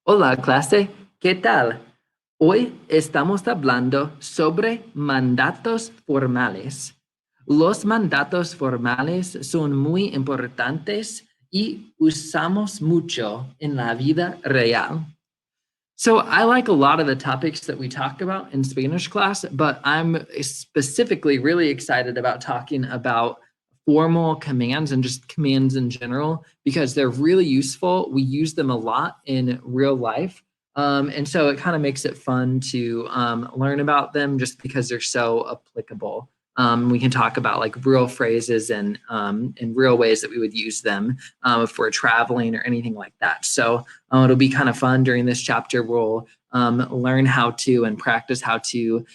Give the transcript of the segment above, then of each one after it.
Hola, clase, ¿qué tal? Hoy estamos hablando sobre mandatos formales. Los mandatos formales son muy importantes y usamos mucho en la vida real. So I like a lot of the topics that we talk about in Spanish class, but I'm specifically really excited about talking about formal commands and just commands in general because they're really useful. We use them a lot in real life. And so it kind of makes it fun to learn about them just because they're so applicable. We can talk about like real phrases and real ways that we would use them if we're traveling or anything like that. So it'll be kind of fun during this chapter. We'll learn how to and practice how to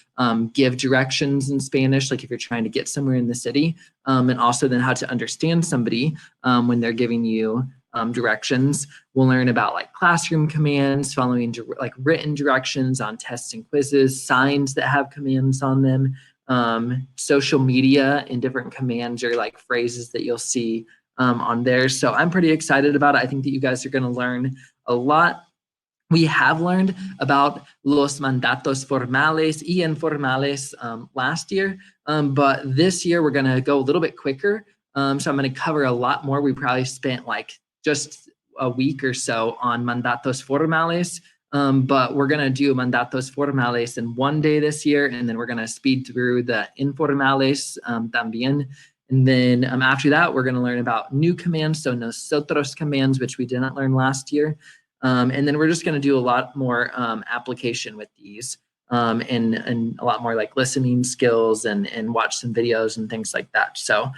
give directions in Spanish, like if you're trying to get somewhere in the city, and also then how to understand somebody when they're giving you directions. We'll learn about like classroom commands, following like written directions on tests and quizzes, signs that have commands on them, social media and different commands or like phrases that you'll see on there. So I'm pretty excited about it. I think that you guys are going to learn a lot. We have learned about los mandatos formales y informales last year, but this year we're going to go a little bit quicker. So I'm going to cover a lot more. We probably spent like just a week or so on mandatos formales, but we're going to do mandatos formales in one day this year, and then we're going to speed through the informales también. And then after that, we're going to learn about new commands, so nosotros commands, which we didn't learn last year. And then we're just going to do a lot more application with these and a lot more like listening skills and watch some videos and things like that. So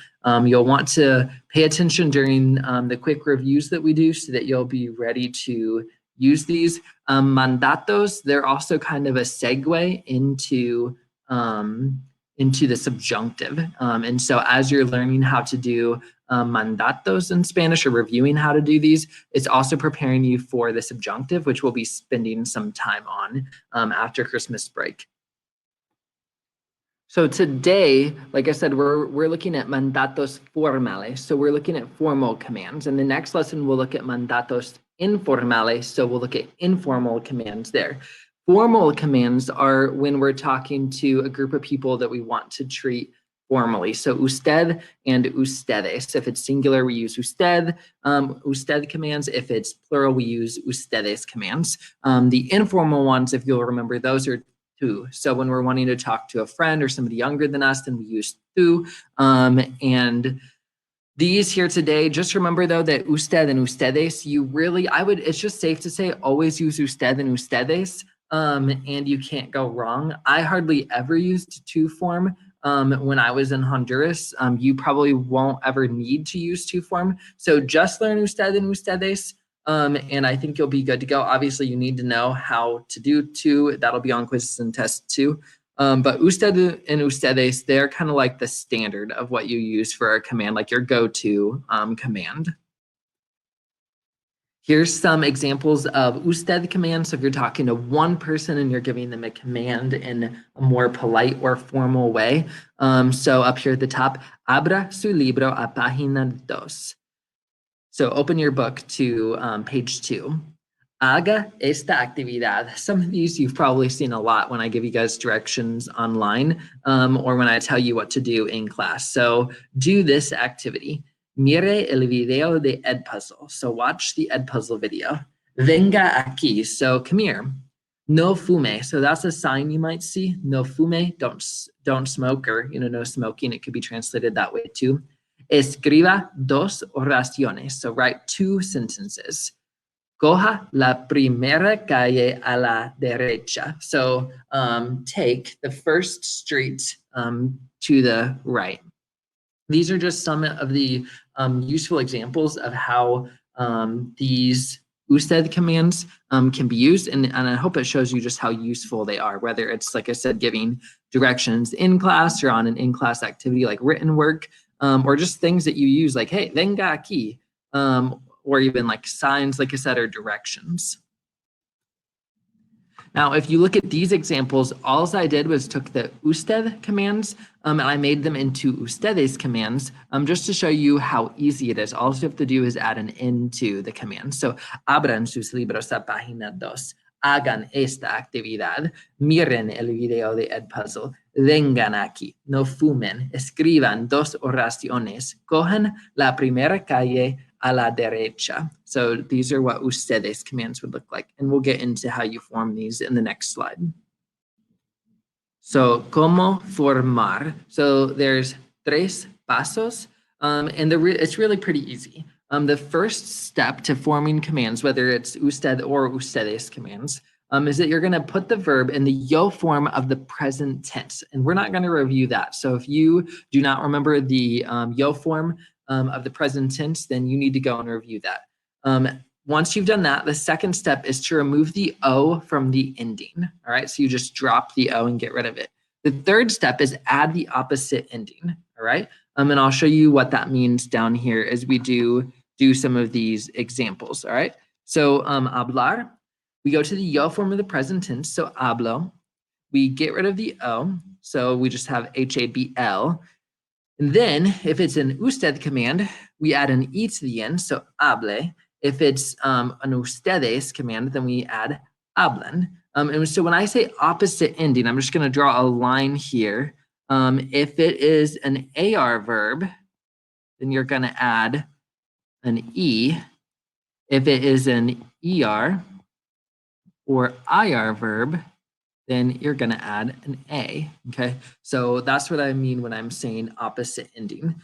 you'll want to pay attention during the quick reviews that we do so that you'll be ready to use these. Mandatos, they're also kind of a segue into the subjunctive. And so as you're learning how to do mandatos in Spanish or reviewing how to do these, it's also preparing you for the subjunctive, which we'll be spending some time on after Christmas break. So today, like I said, we're looking at mandatos formales. So we're looking at formal commands. And the next lesson, we'll look at mandatos informales. So we'll look at informal commands there. Formal commands are when we're talking to a group of people that we want to treat formally. So usted and ustedes. If it's singular, we use usted commands. If it's plural, we use ustedes commands. The informal ones, if you'll remember, those are tú. So when we're wanting to talk to a friend or somebody younger than us, then we use tú. And these here today, just remember though that usted and ustedes, it's just safe to say always use usted and ustedes. And you can't go wrong. I hardly ever used tú form when I was in Honduras. You probably won't ever need to use tú form. So just learn usted and ustedes. And I think you'll be good to go. Obviously, you need to know how to do tú. That'll be on quizzes and tests too. But usted and ustedes, they're kind of like the standard of what you use for a command, like your go-to command. Here's some examples of usted commands. So if you're talking to one person and you're giving them a command in a more polite or formal way. So up here at the top, abra su libro a página 2. So open your book to page 2. Haga esta actividad. Some of these you've probably seen a lot when I give you guys directions online or when I tell you what to do in class. So do this activity. Mire el video de Edpuzzle. So watch the Edpuzzle video. Venga aquí. So come here. No fume. So that's a sign you might see. No fume. Don't smoke, or no smoking. It could be translated that way too. Escriba 2 oraciones. So write 2 sentences. Coja la primera calle a la derecha. So take the first street to the right. These are just some of the useful examples of how these usted commands can be used. And I hope it shows you just how useful they are, whether it's, like I said, giving directions in class or on an in-class activity like written work, or just things that you use like, hey, venga aquí, or even like signs, like I said, or directions. Now, if you look at these examples, all I did was took the usted commands and I made them into ustedes commands just to show you how easy it is. All you have to do is add an "in" to the command. So, abran sus libros a página 2. Hagan esta actividad. Miren el video de Edpuzzle. Vengan aquí. No fumen. Escriban 2 oraciones. Cojan la primera calle a la derecha. So these are what ustedes commands would look like. And we'll get into how you form these in the next slide. So, ¿cómo formar? So there's 3 pasos, and it's really pretty easy. The first step to forming commands, whether it's usted or ustedes commands, is that you're going to put the verb in the yo form of the present tense. And we're not going to review that. So if you do not remember the yo form of the present tense, then you need to go and review that. Once you've done that, the second step is to remove the O from the ending. All right, so you just drop the O and get rid of it. The third step is add the opposite ending. All right, and I'll show you what that means down here as we do some of these examples. All right, so hablar, we go to the yo form of the present tense, so hablo. We get rid of the O, so we just have habl. And then if it's an usted command, we add an E to the end, so hable. If it's an ustedes command, then we add hablan. And so when I say opposite ending, I'm just going to draw a line here. If it is an AR verb, then you're going to add an E. If it is an ER or IR verb, then you're going to add an A. Okay, so that's what I mean when I'm saying opposite ending.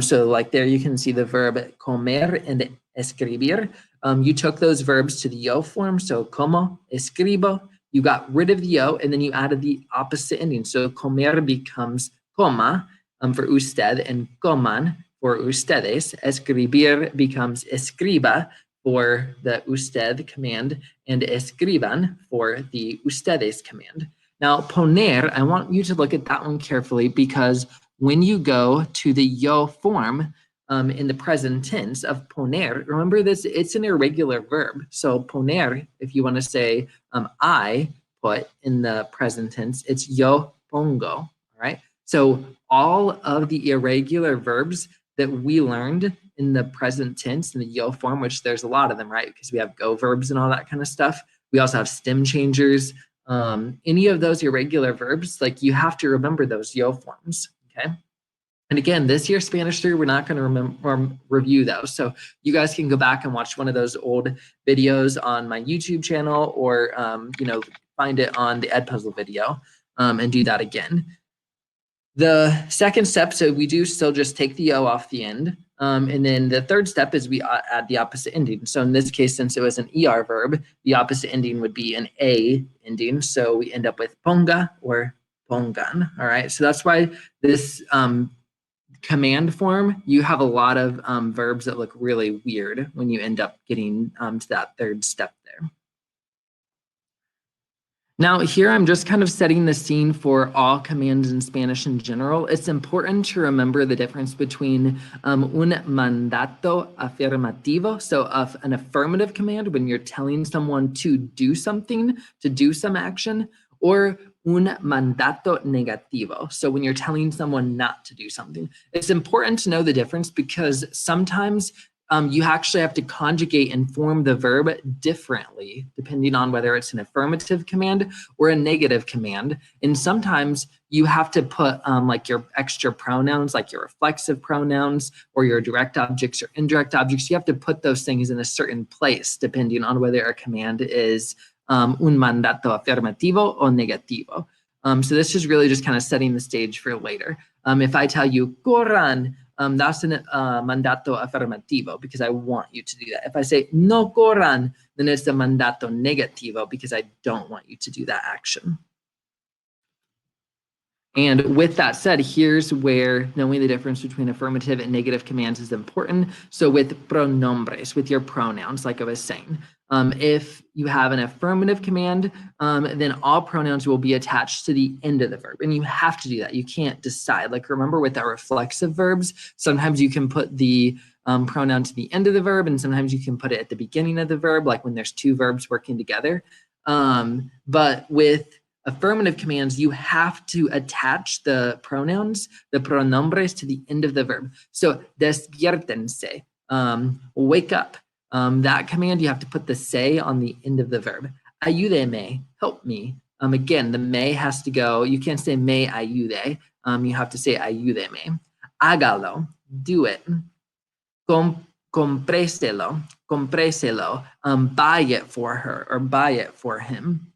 So like there you can see the verb comer and escribir. You took those verbs to the yo form, so como, escribo. You got rid of the yo, and then you added the opposite ending. So comer becomes coma for usted, and coman for ustedes. Escribir becomes escriba for the usted command, and escriban for the ustedes command. Now, poner, I want you to look at that one carefully because when you go to the yo form in the present tense of poner, remember this, it's an irregular verb. So poner, if you want to say I put in the present tense, it's yo pongo, all right? So all of the irregular verbs that we learned in the present tense in the yo form, which there's a lot of them, right? Because we have go verbs and all that kind of stuff. We also have stem changers. Any of those irregular verbs, like you have to remember those yo forms, okay? And again, this year Spanish 3, we're not going to review those. So you guys can go back and watch one of those old videos on my YouTube channel or, find it on the Edpuzzle video and do that again. The second step, so we do still just take the O off the end. And then the third step is we add the opposite ending. So in this case, since it was an ER verb, the opposite ending would be an A ending. So we end up with ponga or pongan. All right. So that's why this command form, you have a lot of verbs that look really weird when you end up getting to that third step there. Now here I'm just kind of setting the scene for all commands in Spanish in general. It's important to remember the difference between un mandato afirmativo, so an affirmative command when you're telling someone to do something, to do some action, or un mandato negativo, so when you're telling someone not to do something. It's important to know the difference because sometimes you actually have to conjugate and form the verb differently depending on whether it's an affirmative command or a negative command. And sometimes you have to put like your extra pronouns, like your reflexive pronouns or your direct objects or indirect objects. You have to put those things in a certain place depending on whether a command is un mandato afirmativo or negativo. So this is really just kind of setting the stage for later. If I tell you corran, that's a mandato afirmativo because I want you to do that. If I say no corran, then it's a mandato negativo because I don't want you to do that action. And with that said, here's where knowing the difference between affirmative and negative commands is important. So with pronombres, with your pronouns, like I was saying, if you have an affirmative command, then all pronouns will be attached to the end of the verb. And you have to do that. You can't decide. Like remember with our reflexive verbs, sometimes you can put the pronoun to the end of the verb, and sometimes you can put it at the beginning of the verb, like when there's two verbs working together. But with affirmative commands, you have to attach the pronouns, the pronombres, to the end of the verb. So despiértense, wake up. That command, you have to put the se on the end of the verb. Ayúdeme, help me. Again, the me has to go. You can't say me ayude. You have to say ayúdeme. Hágalo, do it. Compréselo, buy it for her or buy it for him.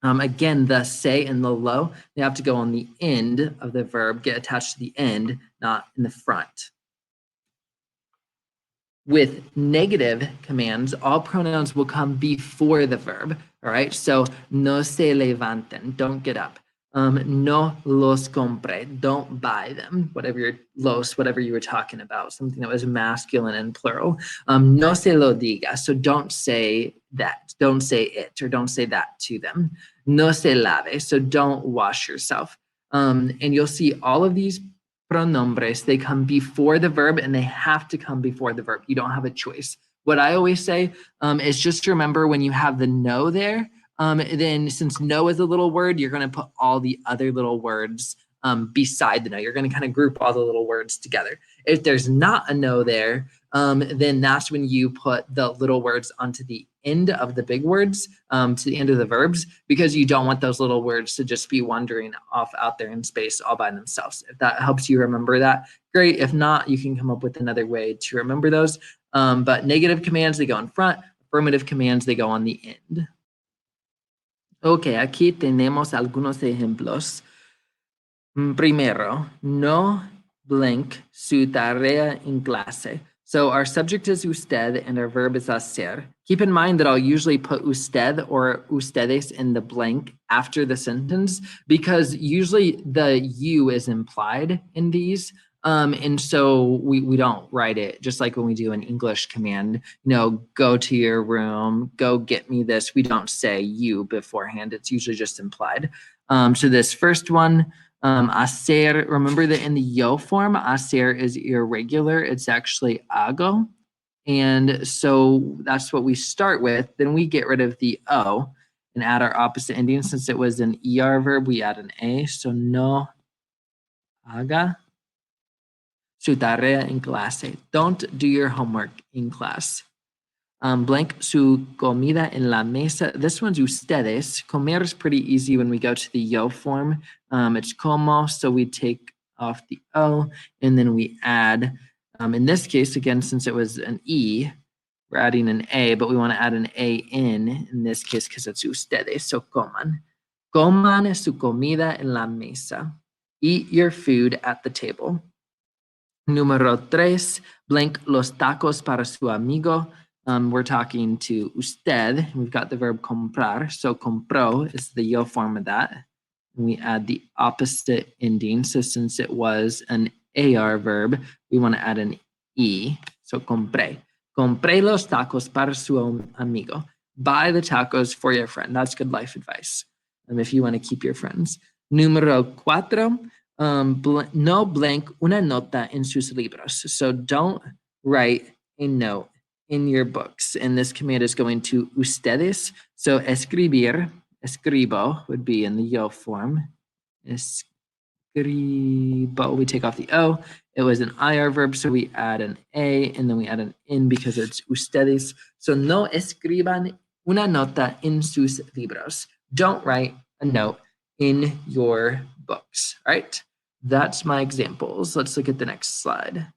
Again, the say and the lo, they have to go on the end of the verb, get attached to the end, not in the front. With negative commands, all pronouns will come before the verb, all right? So, no se levanten, don't get up. No los compre, don't buy them, whatever you were talking about, something that was masculine and plural. No se lo diga, so don't say that, don't say it, or don't say that to them. No se lave, so don't wash yourself. And you'll see all of these pronombres, they come before the verb and they have to come before the verb. You don't have a choice. What I always say is just remember when you have the no there, then since no is a little word, you're going to put all the other little words beside the no. You're going to kind of group all the little words together. If there's not a no there, then that's when you put the little words onto the end of the big words, to the end of the verbs, because you don't want those little words to just be wandering off out there in space all by themselves. If that helps you remember that, great. If not, you can come up with another way to remember those. But negative commands, they go in front. Affirmative commands, they go on the end. Ok, aquí tenemos algunos ejemplos. Primero, no blank su tarea en clase. So our subject is usted and our verb is hacer. Keep in mind that I'll usually put usted or ustedes in the blank after the sentence because usually the you is implied in these. And so we don't write it just like when we do an English command, go to your room, go get me this. We don't say you beforehand. It's usually just implied. So this first one, hacer, remember that in the yo form, hacer is irregular. It's actually hago. And so that's what we start with. Then we get rid of the O and add our opposite ending. Since it was an ER verb, we add an A. So no haga su tarea en clase. Don't do your homework in class. Blank su comida en la mesa. This one's ustedes. Comer is pretty easy when we go to the yo form. It's como, so we take off the O, and then we add, in this case, again, since it was an E, we're adding an A, but we want to add an A in this case because it's ustedes, so coman. Coman su comida en la mesa. Eat your food at the table. Número 3, blank los tacos para su amigo. We're talking to usted. We've got the verb comprar. So compró is the yo form of that. And we add the opposite ending. So since it was an AR verb, we want to add an E. So compré. Compré los tacos para su amigo. Buy the tacos for your friend. That's good life advice. If you want to keep your friends. Número 4. No blank una nota en sus libros. So don't write a note in your books. And this command is going to ustedes. So escribir, escribo would be in the yo form. Escribo, we take off the O. It was an IR verb, so we add an A, and then we add an in because it's ustedes. So no escriban una nota en sus libros. Don't write a note in your books, all right? That's my examples. Let's look at the next slide.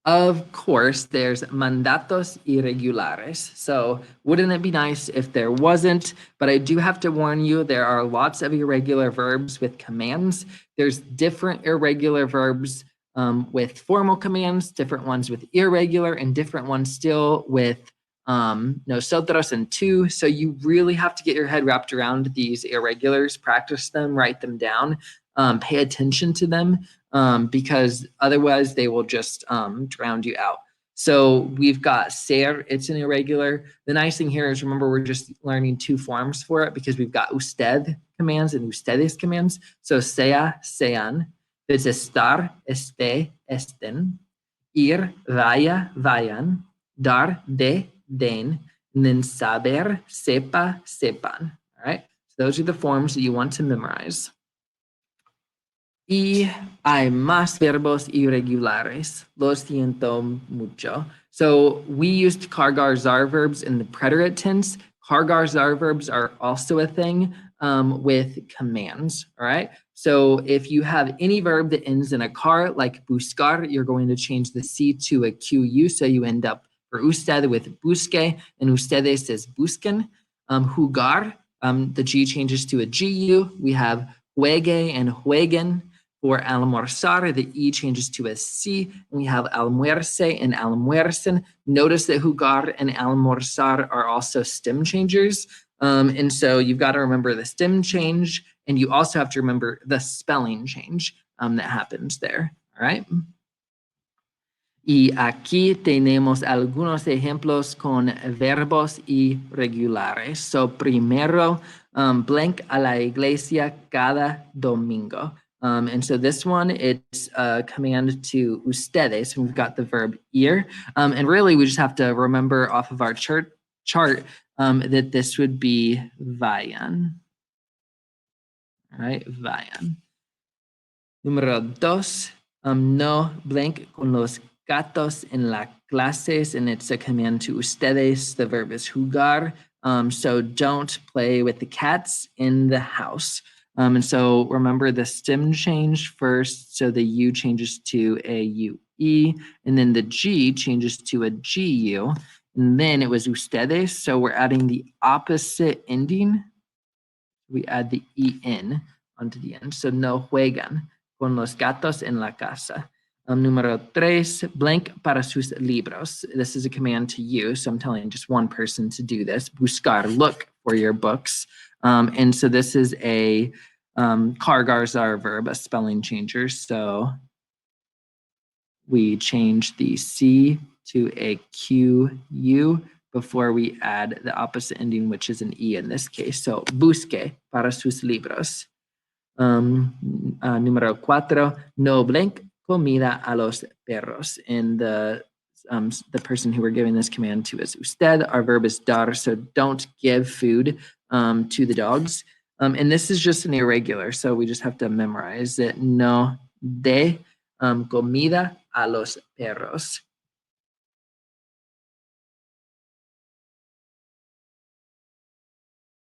Of course, there's mandatos irregulares. So wouldn't it be nice if there wasn't? But I do have to warn you, there are lots of irregular verbs with commands. There's different irregular verbs with formal commands, different ones with irregular, and different ones still with nosotros and tú. So you really have to get your head wrapped around these irregulars, practice them, write them down, pay attention to them. Because otherwise they will just drown you out. So we've got ser, it's an irregular. The nice thing here is remember we're just learning two forms for it because we've got usted commands and ustedes commands. So sea, sean. It's estar, esté, estén. Ir, vaya, vayan. Dar, de, den. And then saber, sepa, sepan. All right. So those are the forms that you want to memorize. Y hay más verbos irregulares. Lo siento mucho. So we used cargar zar verbs in the preterite tense. Cargar zar verbs are also a thing with commands, all right? So if you have any verb that ends in a car, like buscar, you're going to change the C to a QU, so you end up for usted with busque, and ustedes is busquen. Jugar, the G changes to a GU. We have juegue and jueguen. For almorzar, the E changes to a C. And we have almuerce and almuercen. Notice that jugar and almorzar are also stem changers. And so you've got to remember the stem change, and you also have to remember the spelling change that happens there. All right. Y aquí tenemos algunos ejemplos con verbos irregulares. So primero, blank a la iglesia cada domingo. And so this one, it's a command to ustedes. We've got the verb ir. And really, we just have to remember off of our chart that this would be vayan. All right, vayan. Número dos, no blank con los gatos en la clases, and it's a command to ustedes. The verb is jugar. So don't play with the cats in the house. And so remember the stem change first. So the U changes to a UE, and then the G changes to a GU. And then it was ustedes. So we're adding the opposite ending. We add the EN onto the end. So no juegan con los gatos en la casa. Número tres, blank para sus libros. This is a command to you, so I'm telling just one person to do this. Buscar, look for your books. And so this is a cargar zar verb, a spelling changer. So we change the C to a QU before we add the opposite ending, which is an E in this case. So busque para sus libros. Número cuatro, no blank comida a los perros. And the person who we're giving this command to is usted. Our verb is dar, so don't give food to the dogs. And this is just an irregular, so we just have to memorize it. No de comida a los perros.